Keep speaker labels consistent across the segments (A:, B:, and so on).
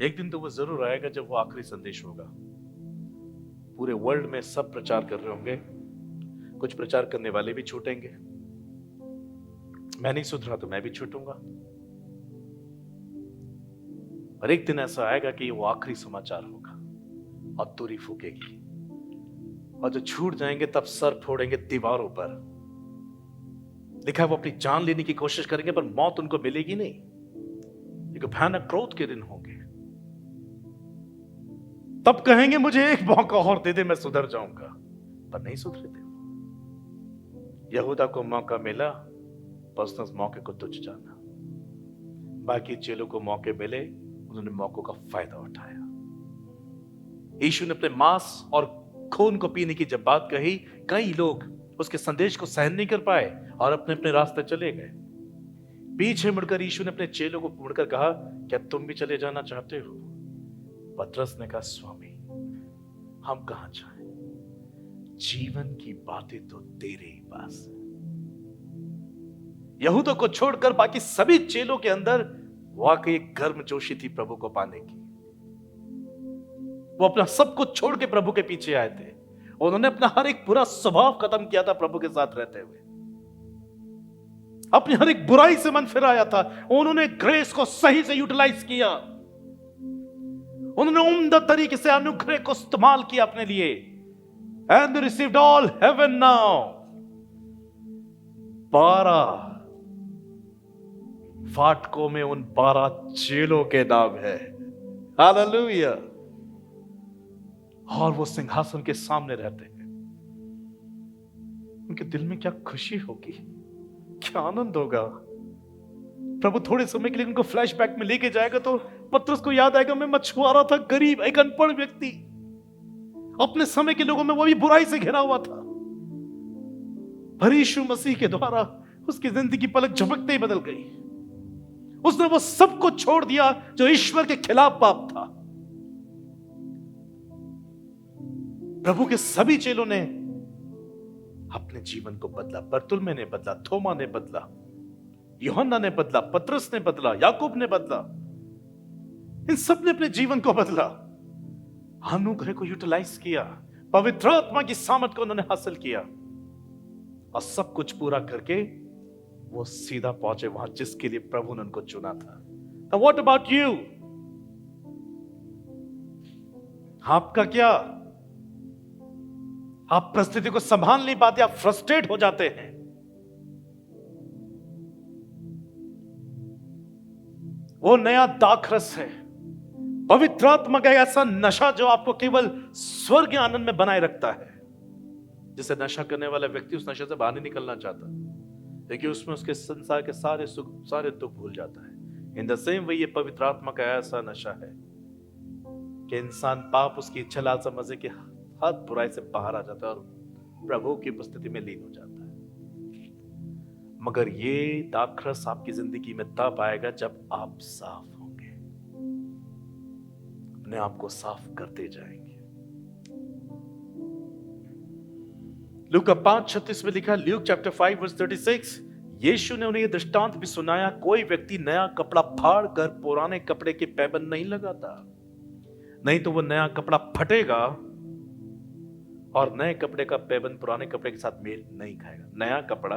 A: एक दिन तो वो जरूर आएगा जब वो आखिरी संदेश होगा। पूरे वर्ल्ड में सब प्रचार कर रहे होंगे, कुछ प्रचार करने वाले भी छूटेंगे। मैं नहीं सुधरा तो मैं भी छूटूंगा। और एक दिन ऐसा आएगा कि वो आखिरी समाचार होगा और तुरी फूकेगी, और जो छूट जाएंगे तब सर फोड़ेंगे दीवारों पर। लिखा है वो अपनी जान लेने की कोशिश करेंगे पर मौत उनको मिलेगी नहीं। एक भयानक क्रोध के दिन होंगे। तब कहेंगे मुझे एक मौका और दे दे, मैं सुधर जाऊंगा। पर नहीं सुधरे थे। यहूदा को मौका मिला पर उसने उस मौके को तुच्छ जाना। बाकी चेलों को मौके मिले, उन्होंने मौकों का फायदा उठाया। यीशु ने अपने मांस और खून को पीने की जब बात कही, कई लोग उसके संदेश को सहन नहीं कर पाए और अपने अपने रास्ते चले गए। पीछे मुड़कर यीशु ने अपने चेलों को मुड़कर कहा, क्या तुम भी चले जाना चाहते हो? पतरस ने कहा, स्वामी हम कहां जाएं? जीवन की बातें तो तेरे ही पास है। यहूदा को छोड़कर बाकी सभी चेलों के अंदर वाकई एक गर्मजोशी थी प्रभु को पाने की। वो अपना सब कुछ छोड़ के प्रभु के पीछे आए थे। उन्होंने अपना हर एक बुरा स्वभाव खत्म किया था प्रभु के साथ रहते हुए। अपनी हर एक बुराई से मन फिराया था। उन्होंने ग्रेस को सही से यूटिलाइज किया। उन्होंने उम्दा तरीके से अनुग्रह को इस्तेमाल किया अपने लिए। And received all heaven now. 12 फाटकों में उन 12 चेलों के नाम है। हालेलुया। और वो सिंहासन के सामने रहते हैं। उनके दिल में क्या खुशी होगी, क्या आनंद होगा। प्रभु थोड़े समय के लिए उनको फ्लैशबैक में लेके जाएगा तो पतरस को याद आएगा, मैं मछुआरा था, गरीब, एक अनपढ़ व्यक्ति, अपने समय के लोगों में वो भी बुराई से घिरा हुआ था। पर यीशु मसीह के द्वारा उसकी जिंदगी पलक झपकते ही बदल गई। उसने वो सब कुछ छोड़ दिया जो ईश्वर के खिलाफ पाप था। प्रभु के सभी चेलों ने अपने जीवन को बदला। बरतुल्मै ने बदला, थोमा ने बदला, यूहन्ना ने बदला, पतरस ने बदला, याकूब ने बदला। इन सब ने अपने जीवन को बदला, अनुग्रह को यूटिलाइज किया, पवित्र आत्मा की सामर्थ को उन्होंने हासिल किया और सब कुछ पूरा करके वो सीधा पहुंचे वहां जिसके लिए प्रभु ने उनको चुना था। Now what about you? आपका क्या? आप परिस्थिति को संभाल नहीं पाते, आप फ्रस्ट्रेट हो जाते हैं। वो नया दाखरस है, पवित्र आत्मा का ऐसा नशा जो आपको केवल स्वर्ग आनंद में बनाए रखता है। जिसे नशा करने वाला व्यक्ति उस नशे से बाहर नहीं निकलना चाहता, लेकिन उसमें उसके संसार के सारे सुख, सारे दुख भूल जाता है। इन द सेम वे ये पवित्र आत्मा का ऐसा नशा है कि इंसान पाप, उसकी इच्छा, लालसा, मजे की हर बुराई से बाहर आ जाता है और प्रभु की उपस्थिति में लीन हो जाता है। मगर ये दाखरस आपकी जिंदगी में तब आएगा जब आप साफ होंगे, अपने आप को साफ करते जाएंगे। लूका 5:36 में लिखा, ल्यूक चैप्टर 5 वर्स 36, यीशु ने उन्हें यह दृष्टांत भी सुनाया, कोई व्यक्ति नया कपड़ा फाड़ कर पुराने कपड़े की पैबंद नहीं लगाता, नहीं तो वो नया कपड़ा फटेगा और नए कपड़े का पैबंद पुराने कपड़े के साथ मेल नहीं खाएगा। नया कपड़ा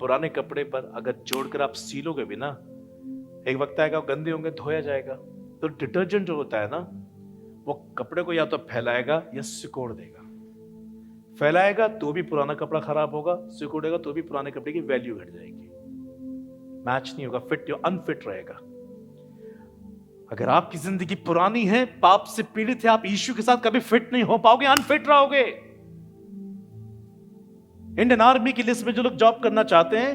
A: पुराने कपड़े पर अगर जोड़कर आप सीलोगे भी ना, एक वक्त आएगा गंदे होंगे, धोया जाएगा। तो डिटर्जेंट जो होता है ना, वो कपड़े को या तो फैलाएगा या सिकोड़ देगा। फैलाएगा तो भी पुराना कपड़ा खराब होगा, सिकोड़ेगा तो भी पुराने कपड़े की वैल्यू घट जाएगी, मैच नहीं होगा, फिट अनफिट रहेगा। अगर आपकी जिंदगी पुरानी है, पाप से पीड़ित है, आप यीशु के साथ कभी फिट नहीं हो पाओगे, अनफिट रहोगे। इंडियन आर्मी की लिस्ट में जो लोग जॉब करना चाहते हैं,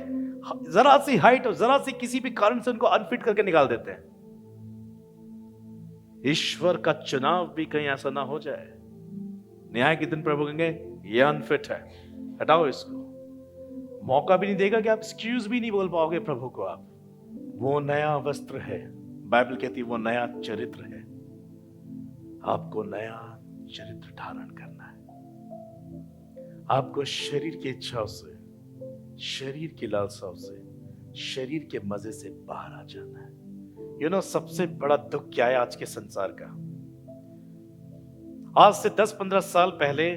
A: जरा सी हाइट और जरा सी किसी भी कारण से उनको अनफिट करके निकाल देते हैं। ईश्वर का चुनाव भी कहीं ऐसा ना हो जाए, न्याय के दिन प्रभु कहेंगे ये अनफिट है, हटाओ इसको। मौका भी नहीं देगा कि आप एक्सक्यूज भी नहीं बोल पाओगे प्रभु को। आप, वो नया वस्त्र है, बाइबल कहती है वो नया चरित्र है। आपको नया चरित्र धारण करना है। आपको शरीर की इच्छाओं से, शरीर की लालसाओं से, शरीर के मजे से बाहर आ जाना है। सबसे बड़ा दुख क्या है आज के संसार का? आज से 10-15 साल पहले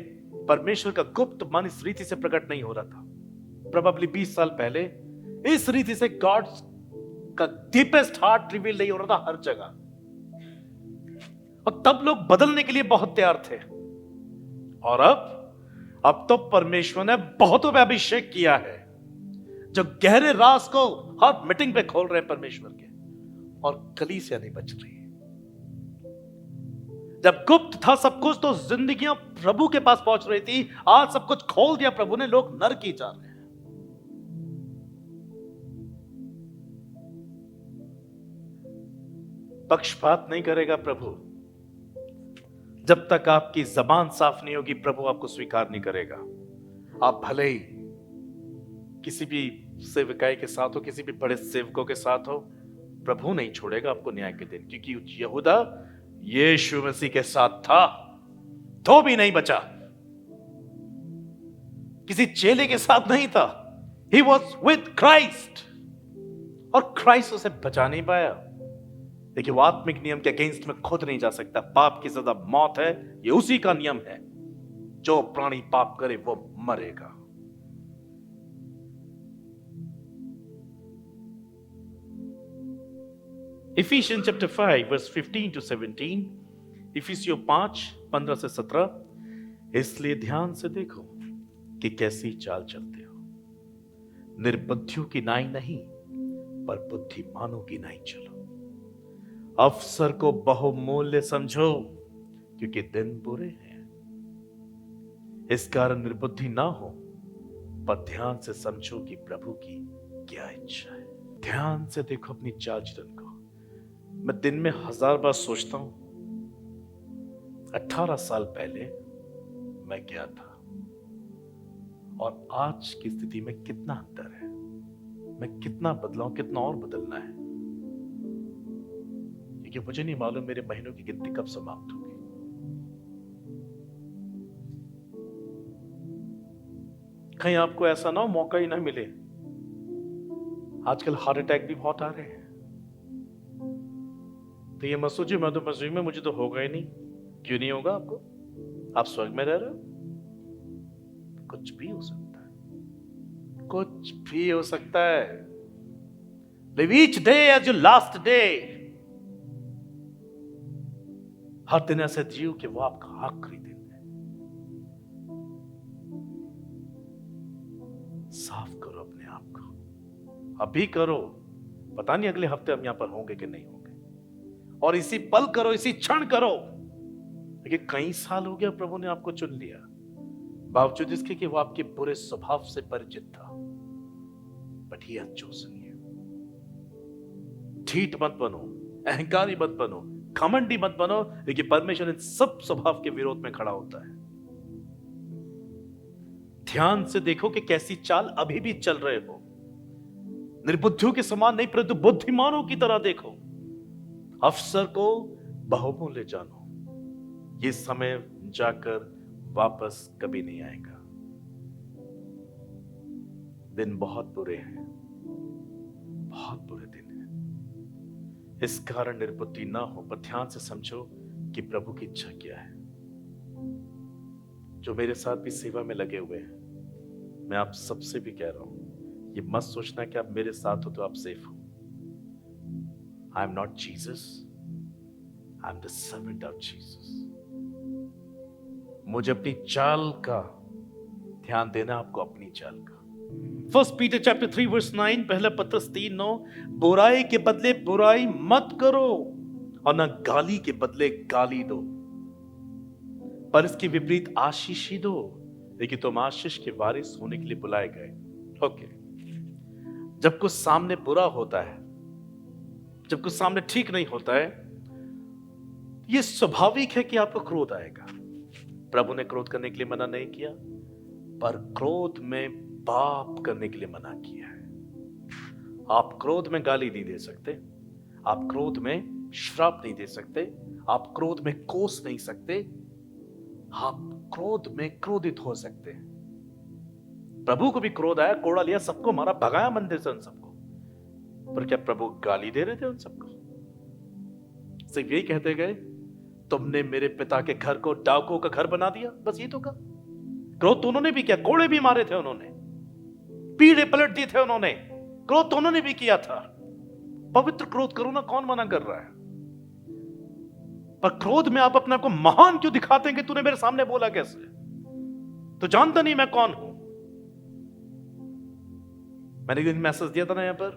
A: परमेश्वर का गुप्त मन इस रीति से प्रकट नहीं हो रहा था। प्रोबेबली 20 साल पहले इस रीति से गॉड का डीपेस्ट हार्ट रिवील नहीं हो रहा था हर जगह, और तब लोग बदलने के लिए बहुत तैयार थे। और अब तो परमेश्वर ने बहुतों पे अभिषेक किया है, जो गहरे राज को हर मीटिंग पे खोल रहे हैं परमेश्वर के, और कलीसिया नहीं बच रही है। जब गुप्त था सब कुछ तो जिंदगियां प्रभु के पास पहुंच रही थी, आज सब कुछ खोल दिया प्रभु ने, लोग नरक ही जा रहे हैं। पक्षपात नहीं करेगा प्रभु। जब तक आपकी जबान साफ नहीं होगी प्रभु आपको स्वीकार नहीं करेगा। आप भले ही किसी भी सेवकाई के साथ हो, किसी भी बड़े सेवकों के साथ हो, प्रभु नहीं छोड़ेगा आपको न्याय के दिन, क्योंकि यहूदा यीशु मसीह के साथ था तो भी नहीं बचा, किसी चेले के साथ नहीं था। He was with Christ, और क्राइस्ट उसे बचा नहीं पाया। देखिए, वो आत्मिक नियम के अगेंस्ट में खुद नहीं जा सकता। पाप की सजा मौत है, ये उसी का नियम है। जो प्राणी पाप करे वो मरेगा। Ephesians chapter 5 verse 15 to 17, इफिसियों 5:15 से 17। इसलिए ध्यान से देखो कि कैसी चाल चलते हो, निर्बुद्धियों की नाई नहीं पर बुद्धिमानों की नाई चलो। अवसर को बहुमूल्य समझो क्योंकि दिन बुरे हैं। इस कारण निर्बुद्धि ना हो, पर ध्यान से समझो कि प्रभु की क्या इच्छा है। ध्यान से देखो अपनी चाल चलन को। मैं दिन में 1000 बार सोचता हूं 18 साल पहले मैं क्या था और आज की स्थिति में कितना अंतर है। मैं कितना बदला हूं, कितना और बदलना है, क्योंकि मुझे नहीं मालूम मेरे महीनों की गिनती कब समाप्त होगी। कहीं आपको ऐसा ना हो मौका ही ना मिले। आजकल हार्ट अटैक भी बहुत आ रहे हैं, तो ये मत सोचिए मैं तो मसीह में, मुझे तो होगा ही नहीं। क्यों नहीं होगा आपको? आप स्वर्ग में रह रहे हो। कुछ भी हो सकता है, कुछ भी हो सकता है। Live each day as your last day. हर दिन ऐसे जियो कि वो आपका आखिरी दिन है। साफ करो अपने आप को, अभी करो। पता नहीं अगले हफ्ते हम यहां पर होंगे कि नहीं होंगे, और इसी पल करो, इसी क्षण करो। देखिए, कई साल हो गया प्रभु ने आपको चुन लिया, बावजूद इसके कि वो आपके बुरे स्वभाव से परिचित था। But he has chosen you. ठीठ मत बनो, अहंकारी मत बनो, घमंडी मत बनो। देखिए, परमेश्वर इन सब स्वभाव के विरोध में खड़ा होता है। ध्यान से देखो कि कैसी चाल अभी भी चल रहे हो। निर्बुद्धियों के समान नहीं, परंतु बुद्धिमानों की तरह देखो। अवसर को बहुमूल्य जानो। ये समय जाकर वापस कभी नहीं आएगा। दिन बहुत बुरे हैं, बहुत बुरे दिन हैं। इस कारण निर्बुद्धि ना हो, पर ध्यान से समझो कि प्रभु की इच्छा क्या है। जो मेरे साथ भी सेवा में लगे हुए हैं, मैं आप सबसे भी कह रहा हूं, ये मत सोचना कि आप मेरे साथ हो तो आप सेफ हो। I am not Jesus, I am the servant of Jesus. मुझे अपनी चाल का ध्यान देना, आपको अपनी चाल का। 1 Peter chapter 3 verse 9, पहला पत्रस 3:9, बुराई के बदले बुराई मत करो और न गाली के बदले गाली दो, पर इसके विपरीत आशीष ही दो, लेकिन तुम आशीष के वारिस होने के लिए बुलाए गए। ओके, जब कुछ सामने बुरा होता है, जब कुछ सामने ठीक नहीं होता है, यह स्वाभाविक है कि आपको क्रोध आएगा। प्रभु ने क्रोध करने के लिए मना नहीं किया, पर क्रोध में पाप करने के लिए मना किया है। आप क्रोध में गाली नहीं दे सकते, आप क्रोध में श्राप नहीं दे सकते, आप क्रोध में कोस नहीं सकते, आप क्रोध में क्रोधित हो सकते हैं। प्रभु को भी क्रोध आया, कोड़ा लिया, सबको मारा, भगाया मंदिर से उन सबको, पर क्या प्रभु गाली दे रहे थे उन सबको? सिर्फ यही कहते गए, तुमने मेरे पिता के घर को डाकुओं का घर बना दिया। बस ये तो कहा। क्रोध तो उन्होंने भी किया, कोड़े भी मारे थे उन्होंने, पीढ़े पलट दिए थे उन्होंने, क्रोध तो उन्होंने भी किया था। पवित्र क्रोध करो ना, कौन मना कर रहा है? पर क्रोध में आप अपने आप को महान क्यों दिखाते हैं कि तूने मेरे सामने बोला कैसे? तो जानता नहीं मैं कौन हूं। मैंने एक दिन मैसेज दिया था ना, यहां पर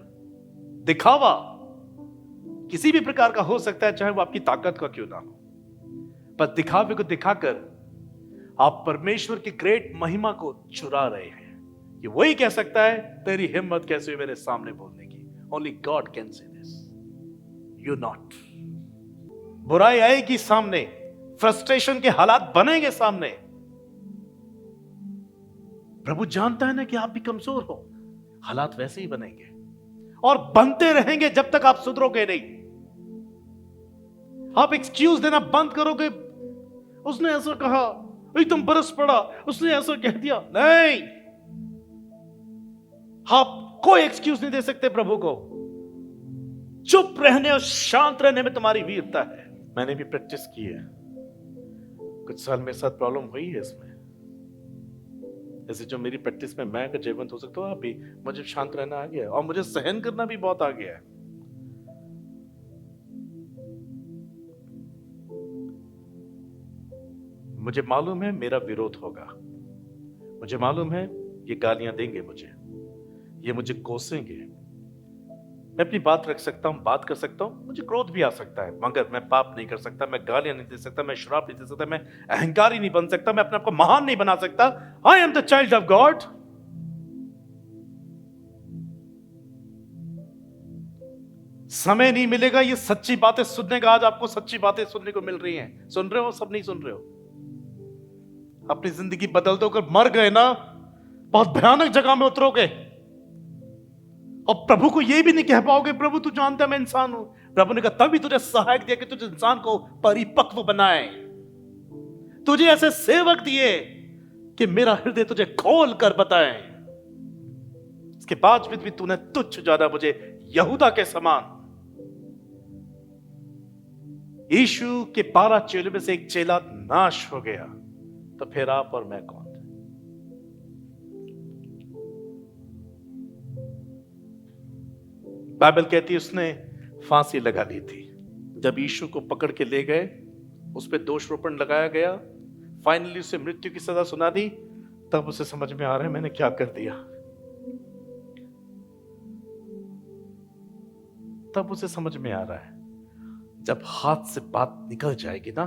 A: दिखावा किसी भी प्रकार का हो सकता है, चाहे वो आपकी ताकत का क्यों ना हो, पर दिखावे को दिखाकर आप परमेश्वर की ग्रेट महिमा को चुरा रहे हैं। ये वही कह सकता है, तेरी हिम्मत कैसे हुई मेरे सामने बोलने की? Only God can say this, you not. बुराई आएगी सामने, फ्रस्ट्रेशन के हालात बनेंगे सामने। प्रभु जानता है ना कि आप भी कमजोर हो, हालात वैसे ही बनेंगे और बनते रहेंगे जब तक आप सुधरोगे नहीं। आप एक्सक्यूज देना बंद करोगे, उसने ऐसा कहा, एकदम बरस पड़ा, उसने ऐसा कह दिया। नहीं, आप कोई एक्सक्यूज नहीं दे सकते प्रभु को। चुप रहने और शांत रहने में तुम्हारी वीरता है। मैंने भी प्रैक्टिस की है, कुछ साल मेरे साथ प्रॉब्लम हुई है इसमें। जैसे जो मेरी प्रैक्टिस में मैं अगर जीवंत हो सकता हूं, अभी मुझे शांत रहना आ गया है और मुझे सहन करना भी बहुत आ गया है। मुझे मालूम है मेरा विरोध होगा, मुझे मालूम है ये गालियां देंगे मुझे, ये मुझे कोसेंगे। मैं अपनी बात रख सकता हूं, बात कर सकता हूं, मुझे क्रोध भी आ सकता है, मगर मैं पाप नहीं कर सकता, मैं गालियां नहीं दे सकता, मैं श्राप नहीं दे सकता, मैं अहंकारी नहीं बन सकता, मैं अपने आप को महान नहीं बना सकता। I am the child of God. समय नहीं मिलेगा ये सच्ची बातें सुनने का। आज आपको सच्ची बातें सुनने को मिल रही हैं, सुन रहे हो? सब नहीं सुन रहे हो? अपनी जिंदगी बदल दो। अगर मर गए ना, बहुत भयानक जगह में उतरोगे और प्रभु को यह भी नहीं कह पाओगे, प्रभु तू जानता है मैं इंसान हूं। प्रभु ने कहा तभी तुझे सहायक दिया कि तुझे इंसान को परिपक्व बनाए, तुझे ऐसे सेवक दिए कि मेरा हृदय तुझे खोल कर बताए। इसके बावजूद भी तूने तुच्छ जाना मुझे यहूदा के समान। यीशु के 12 चेलों में से एक चेला नाश हो गया, तो फिर आप और मैं कौन थे? बाइबल कहती है उसने फांसी लगा ली थी। जब यीशु को पकड़ के ले गए, उस पर दोषारोपण लगाया गया, फाइनली उसे मृत्यु की सजा सुना दी, तब उसे समझ में आ रहा है मैंने क्या कर दिया। तब उसे समझ में आ रहा है। जब हाथ से बात निकल जाएगी ना,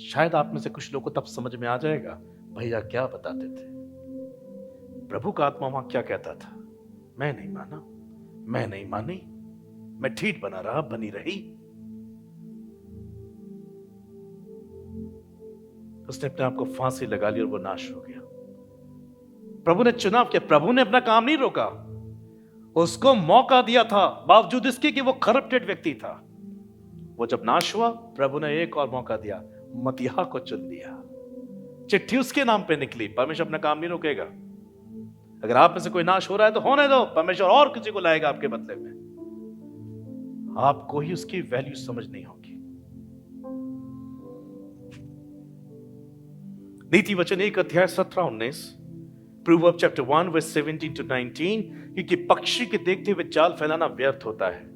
A: शायद आप में से कुछ लोगों को तब समझ में आ जाएगा भैया क्या बताते थे। प्रभु का आत्मा वहां क्या कहता था? मैं नहीं माना, मैं नहीं मानी, मैं ठीक बना रहा, बनी रही। उसने अपने आप को फांसी लगा ली और वो नाश हो गया। प्रभु ने चुनाव किया, प्रभु ने अपना काम नहीं रोका, उसको मौका दिया था, बावजूद इसके कि वो करप्टेड व्यक्ति था। वो जब नाश हुआ, प्रभु ने एक और मौका दिया, मतीहा को चुन लिया। चिट्ठी उसके नाम पे निकली। परमेश्वर अपना काम नहीं रोकेगा। अगर आप में से कोई नाश हो रहा है तो होने दो, परमेश्वर और किसी को लाएगा आपके बदले में। आपको ही उसकी वैल्यू समझनी होगी। नीति वचन 1 अध्याय 17-19, प्रोवर्ब चैप्टर 1 वर्स 17 to 19, क्योंकि पक्षी के देखते हुए जाल फैलाना व्यर्थ होता है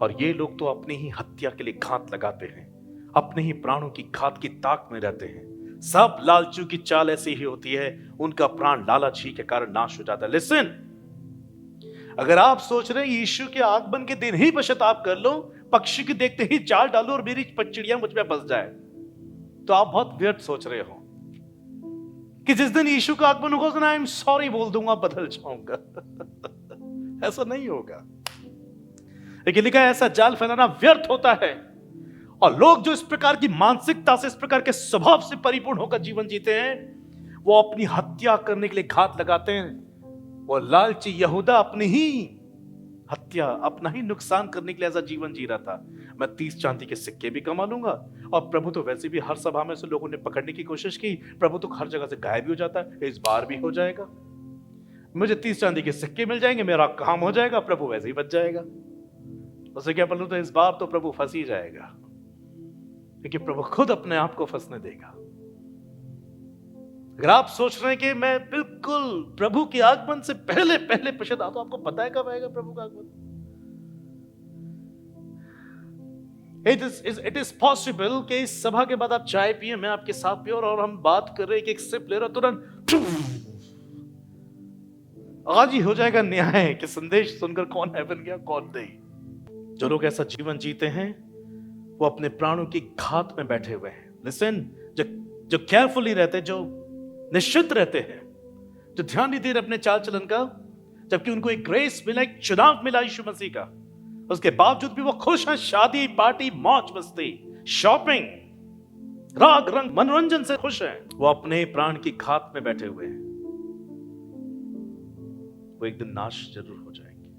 A: और ये लोग तो अपनी ही हत्या के लिए घात लगाते हैं, अपने ही प्राणों की घात की ताक में रहते हैं। सब लालचू की चाल ऐसी ही होती है, उनका प्राण लालच ही के कारण नाश हो जाता है। लिसन, अगर आप सोच रहे हैं यीशु के आगमन के दिन ही पश्चाताप कर लो, पक्षी के देखते ही जाल डालो और मेरी चिड़िया मुझ पे बस जाए, तो आप बहुत व्यर्थ सोच रहे हो कि जिस दिन यीशु का आगमन होगा उस दिन आई एम सॉरी बोल दूंगा, बदल जाऊंगा। ऐसा नहीं होगा। लेकिन लिखा है ऐसा जाल फैलाना व्यर्थ होता है। और लोग जो इस प्रकार की मानसिकता से, इस प्रकार के स्वभाव से परिपूर्ण होकर जीवन जीते हैं, वो अपनी हत्या करने के लिए घात लगाते हैं। वो लालची यहूदा अपनी ही हत्या, अपना ही नुकसान करने के लिए ऐसा जीवन जी रहा था। मैं 30 चांदी के सिक्के भी कमा लूंगा। और प्रभु तो वैसे भी हर सभा में से लोगों ने पकड़ने की कोशिश की, प्रभु तो हर जगह से गायब भी हो जाता है, इस बार भी हो जाएगा। मुझे 30 चांदी के सिक्के मिल जाएंगे, मेरा काम हो जाएगा, प्रभु वैसे ही बच जाएगा। उसे क्या बोलूं, तो इस बार तो प्रभु फंस ही जाएगा। क्योंकि प्रभु खुद अपने आप को फंसने देगा। अगर आप सोच रहे हैं कि मैं बिल्कुल प्रभु के आगमन से पहले पहले पश्चाताप, तो आपको पता है कब आएगा प्रभु का आगमन। इट इज पॉसिबल कि इस सभा के बाद आप चाय पिए, मैं आपके साथ पिए और हम बात कर रहे हैं कि एक सिप ले रहा, तुरंत आज ही हो जाएगा न्याय कि संदेश सुनकर कौन हेवन गया कौन नहीं। जो लोग ऐसा जीवन जीते हैं वो अपने प्राणों की घात में बैठे हुए हैं। लिसन, जो केयरफुली रहते, जो निश्चित रहते हैं, जो ध्यान नहीं दे रहे अपने चाल चलन का, जबकि उनको एक ग्रेस मिला, एक चुनाव मिला यीशु मसीह का, उसके बावजूद भी वो खुश हैं। शादी पार्टी मौज मस्ती शॉपिंग राग रंग मनोरंजन से खुश हैं। वो अपने प्राण की घात में बैठे हुए हैं। वो एक दिन नाश जरूर हो जाएंगे।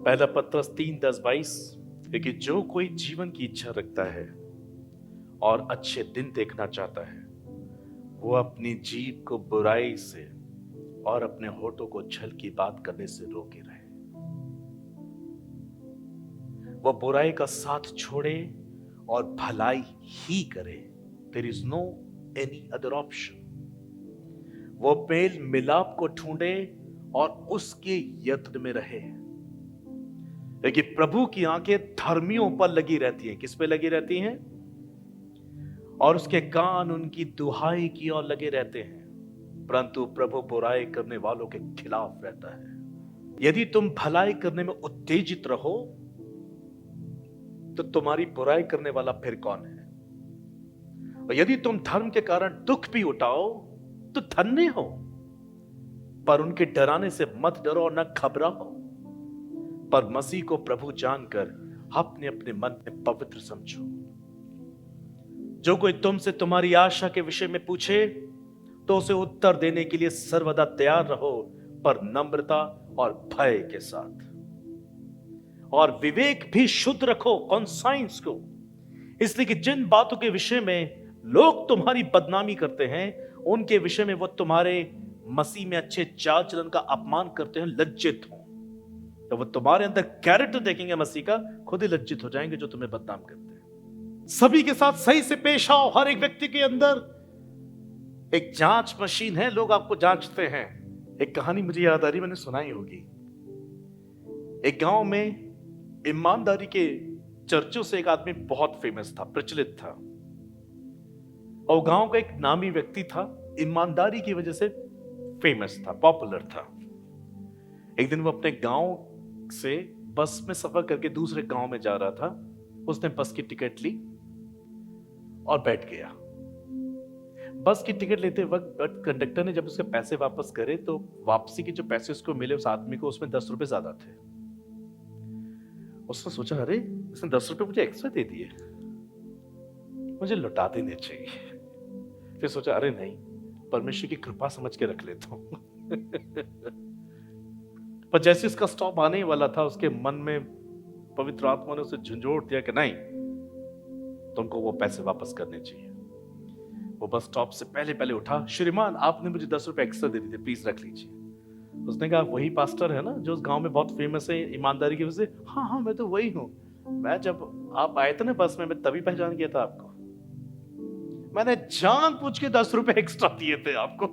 A: पहला पत्रस 3:10-22, क्योंकि जो कोई जीवन की इच्छा रखता है और अच्छे दिन देखना चाहता है, वो अपनी जीभ को बुराई से और अपने होठों को छल की बात करने से रोके रहे। वो बुराई का साथ छोड़े और भलाई ही करे। There is no any other option. वो मेल मिलाप को ढूंढे और उसके यत्न में रहे। क्योंकि प्रभु की आंखें धर्मियों पर लगी रहती हैं। किस पे लगी रहती हैं? और उसके कान उनकी दुहाई की ओर लगे रहते हैं, परंतु प्रभु बुराई करने वालों के खिलाफ रहता है। यदि तुम भलाई करने में उत्तेजित रहो तो तुम्हारी बुराई करने वाला फिर कौन है? और यदि तुम धर्म के कारण दुख भी उठाओ तो धन्य हो, पर उनके डराने से मत डरो और न घबराओ, पर मसीह को प्रभु जानकर अपने अपने मन में पवित्र समझो। जो कोई तुमसे तुम्हारी आशा के विषय में पूछे तो उसे उत्तर देने के लिए सर्वदा तैयार रहो, पर नम्रता और भय के साथ। और विवेक भी शुद्ध रखो, कॉन्साइंस को, इसलिए कि जिन बातों के विषय में लोग तुम्हारी बदनामी करते हैं, उनके विषय में वो तुम्हारे मसीह में अच्छे चाल चलन का अपमान करते हैं, लज्जित हो। तो वो तुम्हारे अंदर कैरेक्टर देखेंगे मसीह का, खुद ही लज्जित हो जाएंगे जो तुम्हें बदनाम करते हैं। सभी के साथ सही से पेश आओ। हर एक व्यक्ति के अंदर एक जांच मशीन है, लोग आपको जांचते हैं। एक कहानी मुझे याद आ रही, मैंने सुनाई होगी। एक गांव में ईमानदारी के चर्चों से एक आदमी बहुत फेमस था, प्रचलित था, और गांव का एक नामी व्यक्ति था, ईमानदारी की वजह से फेमस था, पॉपुलर था। एक दिन वो अपने गांव से बस में सफर करके दूसरे गांव में जा रहा था। उसने बस की टिकट ली और बैठ गया। बस की टिकट लेते वक्त कंडक्टर ने जब उसके पैसे वापस करे तो वापसी के जो पैसे उसको मिले उस आदमी को, उसमें 10 रुपए ज्यादा थे। उसने सोचा, अरे इसने 10 रुपए मुझे एक्स्ट्रा दे दिए, मुझे लौटा देने चाहिए। फिर सोचा, अरे नहीं, परमेश्वर की कृपा समझ के रख लेता हूं। पर जैसे इसका स्टॉप आने वाला था, उसके मन में पवित्र आत्मा ने उसे झंझोड़ दिया कि नहीं, तुमको वो पैसे वापस करने चाहिए। वो बस स्टॉप से पहले पहले उठा, श्रीमान आपने मुझे 10 रुपए एक्स्ट्रा दे दिए थे, प्लीज रख लीजिए। उसने कहा, वही पास्टर है ना जो उस गांव में बहुत फेमस है ईमानदारी की वजह से? हाँ हाँ, मैं तो वही हूँ। मैं जब आप आए थे ना बस में, मैं तभी पहचान गया था आपको। मैंने जानबूझ के 10 रुपए एक्स्ट्रा दिए थे आपको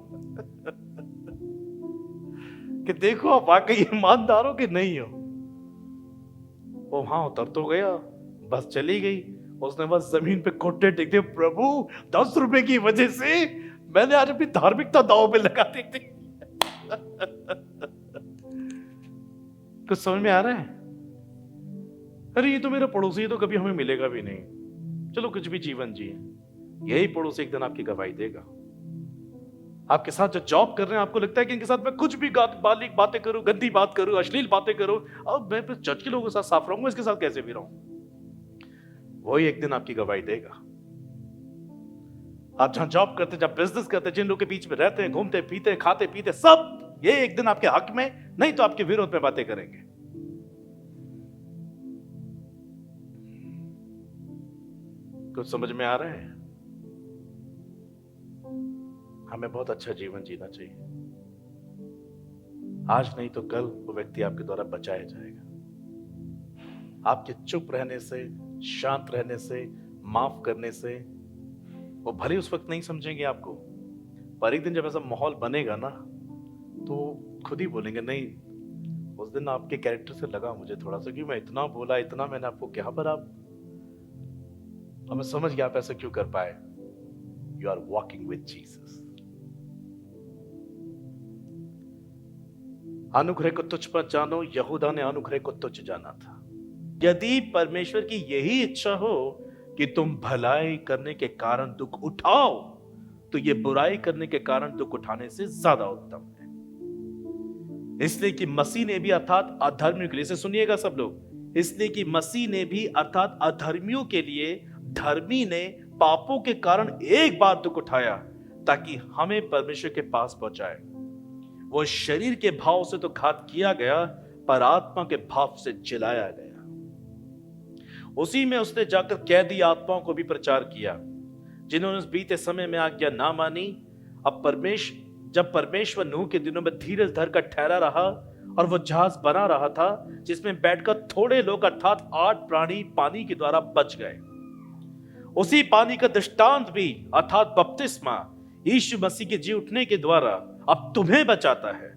A: कि देखो आप वाकई ईमानदार हो कि नहीं हो। वो वहां उतर तो गया, बस चली गई। उसने बस जमीन पे घुटने टेक दिए, प्रभु 10 रुपए की वजह से मैंने आज अपनी धार्मिकता दांव पे लगा दी थी। कुछ समझ में आ रहा है? अरे ये तो मेरा पड़ोसी है, तो कभी हमें मिलेगा भी नहीं, चलो कुछ भी जीवन जिए। यही पड़ोसी एक दिन आपकी गवाही देगा। आपके साथ जो जॉब कर रहे हैं, आपको लगता है कि इनके साथ मैं कुछ भी बालिक बातें करूं, गंदी बात करूं, अश्लील बातें करूं, और मैं चर्च के लोगों के साथ साफ रहूंगा, इसके साथ कैसे भी रहूं। वही एक दिन आपकी गवाही देगा। आप जहां जॉब करते, जहां बिजनेस करते, जिन लोगों के बीच में रहते हैं, घूमते पीते खाते पीते, सब ये एक दिन आपके हक में नहीं तो आपके विरोध में बातें करेंगे। कुछ समझ में आ रहा है? हमें बहुत अच्छा जीवन जीना चाहिए। आज नहीं तो कल वो व्यक्ति आपके द्वारा बचाया जाएगा। आपके चुप रहने से, शांत रहने से, माफ करने से वो भले उस वक्त नहीं समझेंगे आपको, पर एक दिन जब ऐसा माहौल बनेगा ना तो खुद ही बोलेंगे नहीं, उस दिन आपके कैरेक्टर से लगा मुझे थोड़ा सा कि मैं इतना बोला, इतना मैंने आपको कहा, पर आप, अब मैं समझ गया आप ऐसा क्यों कर पाए। You are walking with Jesus. अनुग्रह को तुझ पर जानो, यहूदा ने अनुग्रह को तुझ जाना था। यदि परमेश्वर की यही इच्छा हो कि तुम भलाई करने के कारण दुख उठाओ, तो ये बुराई करने के कारण दुख उठाने से ज्यादा उत्तम है। इसलिए कि मसीह ने भी अर्थात अधर्मियों के लिए, इसे सुनिएगा सब लोग, इसलिए कि मसीह ने भी अर्थात अधर्मियों के लिए धर्मी ने पापों के कारण एक बार दुख उठाया, ताकि हमें परमेश्वर के पास पहुंचाए। वो शरीर के भाव से तो घात किया गया, पर आत्मा के भाव से जिलाया गया। उसी में उसने जाकर कैदी आत्माओं को भी प्रचार किया, जिन्होंने उस बीते समय में आज्ञा ना मानी। अब जब परमेश्वर नूह के दिनों में धीरज धर कर ठहरा रहा और वो जहाज बना रहा था, जिसमें बैठकर थोड़े लोग अर्थात 8 प्राणी पानी के द्वारा बच गए। उसी पानी का दृष्टांत भी अर्थात बपतिस्मा यीशु मसीह के जी उठने के द्वारा अब तुम्हें बचाता है।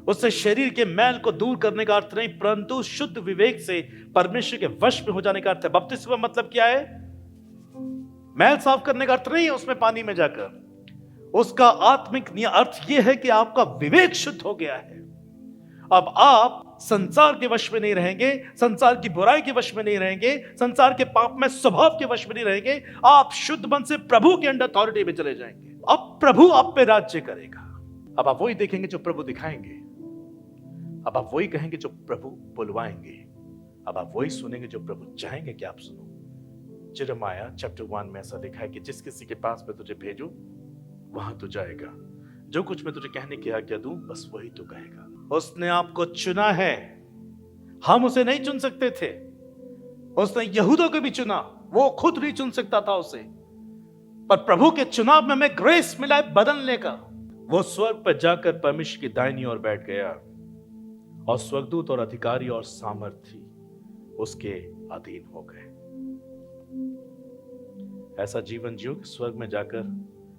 A: उससे शरीर के मैल को दूर करने का अर्थ नहीं, परंतु शुद्ध विवेक से परमेश्वर के वश में हो जाने का अर्थ है। बपतिस्मा मतलब क्या है? मैल साफ करने का अर्थ नहीं है उसमें पानी में जाकर। उसका आत्मिक अर्थ यह है कि आपका विवेक शुद्ध हो गया है। अब आप संसार के वश में नहीं रहेंगे, संसार की बुराई के वश में नहीं रहेंगे, संसार के पाप में स्वभाव के वश में नहीं रहेंगे। आप शुद्ध मन से प्रभु के अंडर अथॉरिटी में चले जाएंगे। अब प्रभु आप पे राज्य करेगा। अब आप वही देखेंगे जो प्रभु दिखाएंगे। अब आप वही कहेंगे जो प्रभु बुलवाएंगे। अब आप वही सुनेंगे जो प्रभु चाहेंगे कि आप सुनो। यिर्मयाह चैप्टर 1 में ऐसा लिखा है कि जिस किसी के पास मैं तुझे भेजूं वहां तू जाएगा, जो कुछ मैं तुझे कहने की आज्ञा दूं बस वही तू कहेगा। उसने आपको चुना है, हम उसे नहीं चुन सकते थे। उसने यहूदा को भी चुना, वो खुद नहीं चुन सकता था उसे, पर प्रभु के चुनाव में हमें ग्रेस मिला है बदलने का। वो स्वर्ग पर जाकर परमेश्वर की दाहिनी ओर बैठ गया और स्वर्गदूत और अधिकारी और सामर्थी उसके अधीन हो गए। ऐसा जीवन जियो कि स्वर्ग में जाकर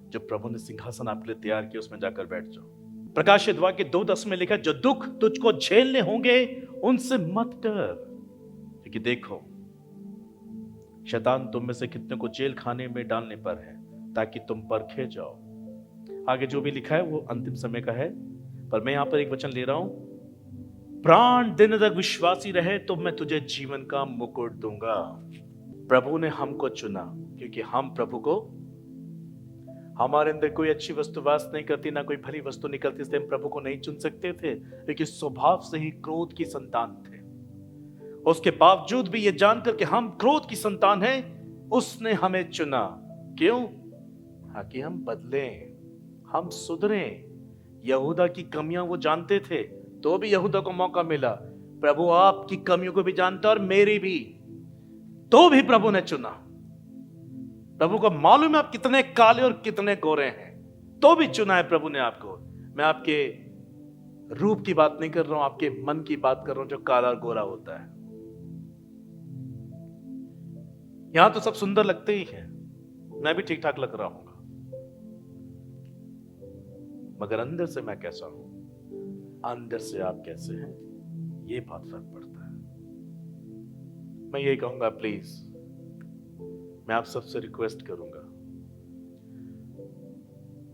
A: जो प्रभु ने सिंहासन आपके लिए तैयार किया उसमें जाकर बैठ जाओ। प्रकाशित वाक्य 2:10 में लिखा, जो दुख तुझको झेलने होंगे उनसे मत डर, क्योंकि देखो शैतान तुम में से कितने को जेल खाने में डालने पर है, ताकि तुम परखे जाओ। आगे जो भी लिखा है वो अंतिम समय का है, पर मैं यहां पर एक वचन ले रहा हूं, प्राण दिन तक विश्वासी रहे तो मैं तुझे जीवन का मुकुट दूंगा। प्रभु ने हमको चुना क्योंकि हम प्रभु को, हमारे अंदर कोई अच्छी वस्तु वास नहीं करती, ना कोई भली वस्तु निकलती, इसलिए हम प्रभु को नहीं चुन सकते थे, क्योंकि स्वभाव से ही क्रोध की संतान थे। उसके बावजूद भी ये जानकर कि हम क्रोध की संतान हैं, उसने हमें चुना। क्यों? हाँ, कि हम बदलें, हम सुधरें। यहूदा की कमियां वो जानते थे, तो भी यहूदा को मौका मिला। प्रभु आपकी कमियों को भी जानता और मेरी भी, तो भी प्रभु ने चुना। प्रभु को मालूम है आप कितने काले और कितने गोरे हैं, तो भी चुना है प्रभु ने आपको। मैं आपके रूप की बात नहीं कर रहा हूं, आपके मन की बात कर रहा हूं, जो काला और गोरा होता है। यहां तो सब सुंदर लगते ही हैं, मैं भी ठीक ठाक लग रहा हूं, मगर अंदर से मैं कैसा हूं, अंदर से आप कैसे हैं, ये बहुत फर्क पड़ता है। मैं यही कहूंगा, प्लीज मैं आप सबसे रिक्वेस्ट करूंगा,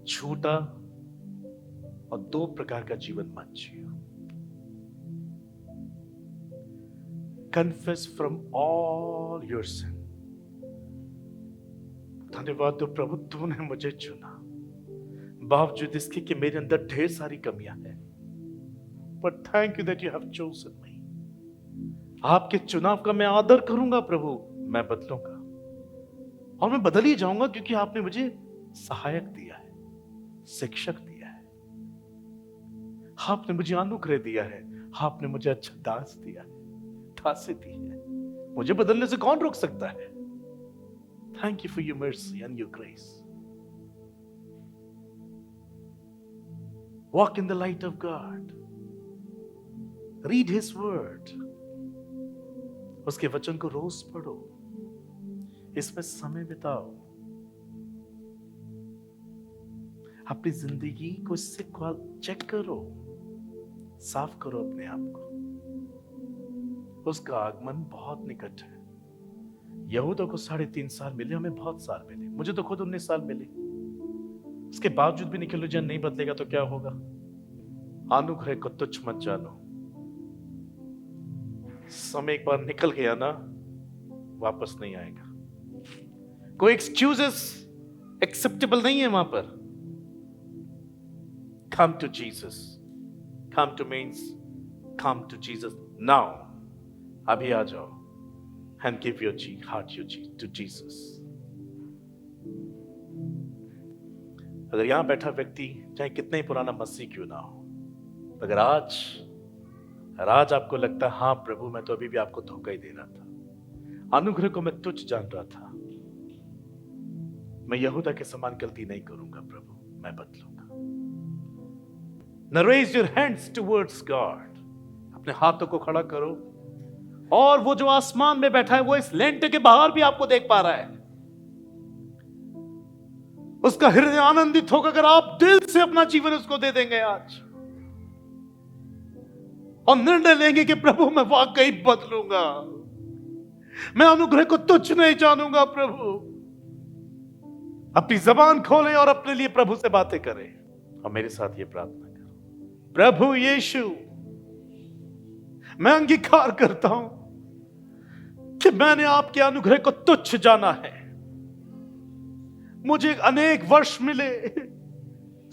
A: झूठा और 2 प्रकार का जीवन मत जियो। Confess from all your sin. धन्यवाद तो प्रभु, तूने मुझे चुना, बावजूद इसके कि मेरे अंदर ढेर सारी कमियां हैं, but thank you that you have chosen me. आपके चुनाव का मैं आदर करूंगा प्रभु, मैं बदलूंगा और मैं बदल ही जाऊंगा, क्योंकि आपने मुझे सहायक दिया है, शिक्षक दिया है, आपने मुझे अनुग्रह दिया है, आपने मुझे अच्छा दास दिया है, दासी दी है। मुझे बदलने से कौन रोक सकता है? Thank you for your mercy and your grace. Walk in the light of God, read his word, उसके वचन को रोज पढ़ो। इसमें समय बिताओ, अपनी जिंदगी को इससे चेक करो, साफ करो अपने आप को। उसका आगमन बहुत निकट है। यहूदा को 3.5 साल मिले, हमें बहुत साल मिले, मुझे तो खुद 19 साल मिले। उसके बावजूद भी निकल नहीं बदलेगा तो क्या होगा? अनुग्रह को तुच्छ मत जानो। समय एक बार निकल गया ना, वापस नहीं आएगा। कोई एक्सक्यूजेस एक्सेप्टेबल नहीं है वहां पर। Come to Jesus, come to means come to Jesus now. अभी आ जाओ and give your heart to Jesus। अगर यहां बैठा व्यक्ति चाहे कितना ही पुराना मसीह क्यों ना हो, अगर आज आपको लगता है हाँ प्रभु मैं तो अभी भी आपको धोखा ही दे रहा था, अनुग्रह को मैं तुच्छ जान रहा था, मैं यहूदा के समान गलती नहीं करूंगा प्रभु, मैं बदलूंगा। Now raise your hands towards God। अपने हाथों को खड़ा करो, और वो जो आसमान में बैठा है वो इस लेंटे के बाहर भी आपको देख पा रहा है। उसका हृदय आनंदित होगा अगर आप दिल से अपना जीवन उसको दे देंगे आज, और निर्णय लेंगे कि प्रभु मैं वाकई बदलूंगा, मैं अनुग्रह को तुच्छ नहीं जानूंगा। प्रभु अपनी जबान खोलें और अपने लिए प्रभु से बातें करें, और मेरे साथ ये प्रार्थना करो। प्रभु यीशु, मैं अंगीकार करता हूं कि मैंने आपके अनुग्रह को तुच्छ जाना है। मुझे अनेक वर्ष मिले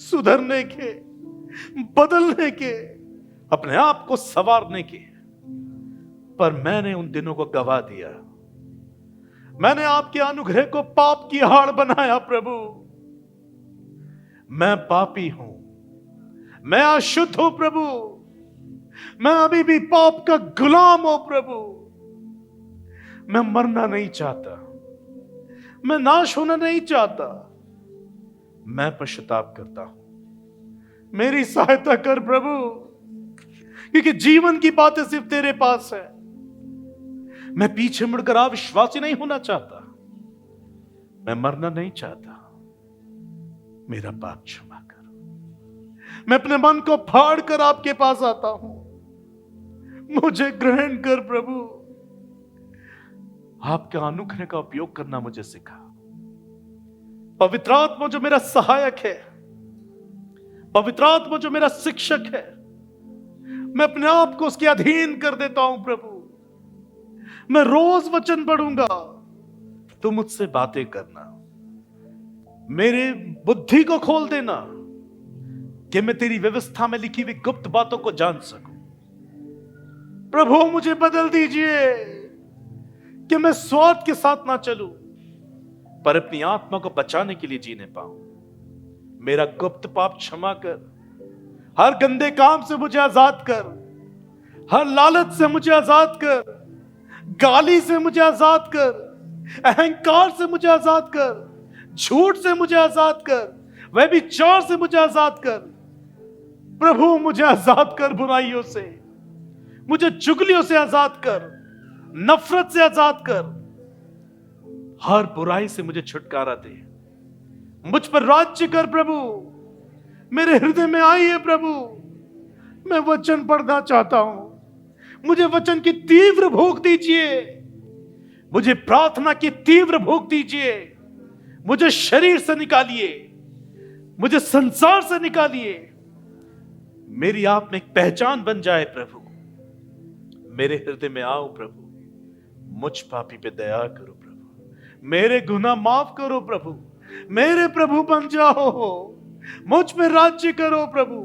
A: सुधरने के, बदलने के, अपने आप को संवारने के, पर मैंने उन दिनों को गवा दिया। मैंने आपके अनुग्रह को पाप की हाड़ बनाया। प्रभु मैं पापी हूं, मैं अशुद्ध हूं प्रभु, मैं अभी भी पाप का गुलाम हूं प्रभु। मैं मरना नहीं चाहता, मैं नाश होना नहीं चाहता, मैं पश्चाताप करता हूं। मेरी सहायता कर प्रभु, क्योंकि जीवन की बातें सिर्फ तेरे पास है। मैं पीछे मुड़कर अविश्वासी नहीं होना चाहता, मैं मरना नहीं चाहता। मेरा पाप क्षमा कर। मैं अपने मन को फाड़ कर आपके पास आता हूं, मुझे ग्रहण कर प्रभु। आपके अनुग्रह का उपयोग करना मुझे सिखा। पवित्र आत्मा जो मेरा सहायक है, पवित्र आत्मा जो मेरा शिक्षक है, मैं अपने आप को उसके अधीन कर देता हूं प्रभु। मैं रोज वचन पढ़ूंगा, तुम मुझसे बातें करना, मेरे बुद्धि को खोल देना कि मैं तेरी व्यवस्था में लिखी हुई गुप्त बातों को जान सकूं। प्रभु मुझे बदल दीजिए कि मैं स्वार्थ के साथ ना चलूं, पर अपनी आत्मा को बचाने के लिए जीने पाऊं। मेरा गुप्त पाप क्षमा कर, हर गंदे काम से मुझे आजाद कर, हर लालच से मुझे आजाद कर, गाली से मुझे आजाद कर, अहंकार से मुझे आजाद कर, झूठ से मुझे आजाद कर, व्यभिचार से मुझे आजाद कर। प्रभु मुझे आजाद कर बुराइयों से, मुझे चुगलियों से आजाद कर, नफरत से आजाद कर, हर बुराई से मुझे छुटकारा दे। मुझ पर राज्य कर प्रभु, मेरे हृदय में आइए प्रभु। मैं वचन पढ़ना चाहता हूं, मुझे वचन की तीव्र भूख दीजिए, मुझे प्रार्थना की तीव्र भूख दीजिए। मुझे शरीर से निकालिए, मुझे संसार से निकालिए। मेरी आप में एक पहचान बन जाए प्रभु। मेरे हृदय में आओ प्रभु, मुझ पापी पे दया करो प्रभु, मेरे गुनाह माफ करो प्रभु, मेरे प्रभु बन जाओ, मुझ पे राज्य करो प्रभु।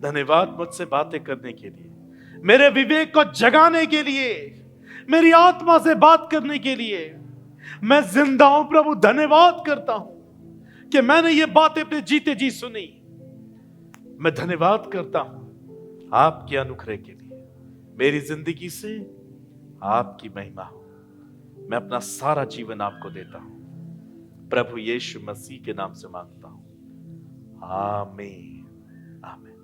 A: धन्यवाद मुझसे बातें करने के लिए, मेरे विवेक को जगाने के लिए, मेरी आत्मा से बात करने के लिए। मैं जिंदा हूं प्रभु, धन्यवाद करता हूं कि मैंने ये बातें अपने जीते जी सुनी। मैं धन्यवाद करता हूं आपके अनुग्रह के लिए। मेरी जिंदगी से आपकी महिमा हो। मैं अपना सारा जीवन आपको देता हूं, प्रभु यीशु मसीह के नाम से मांगता हूं, आमीन आमीन।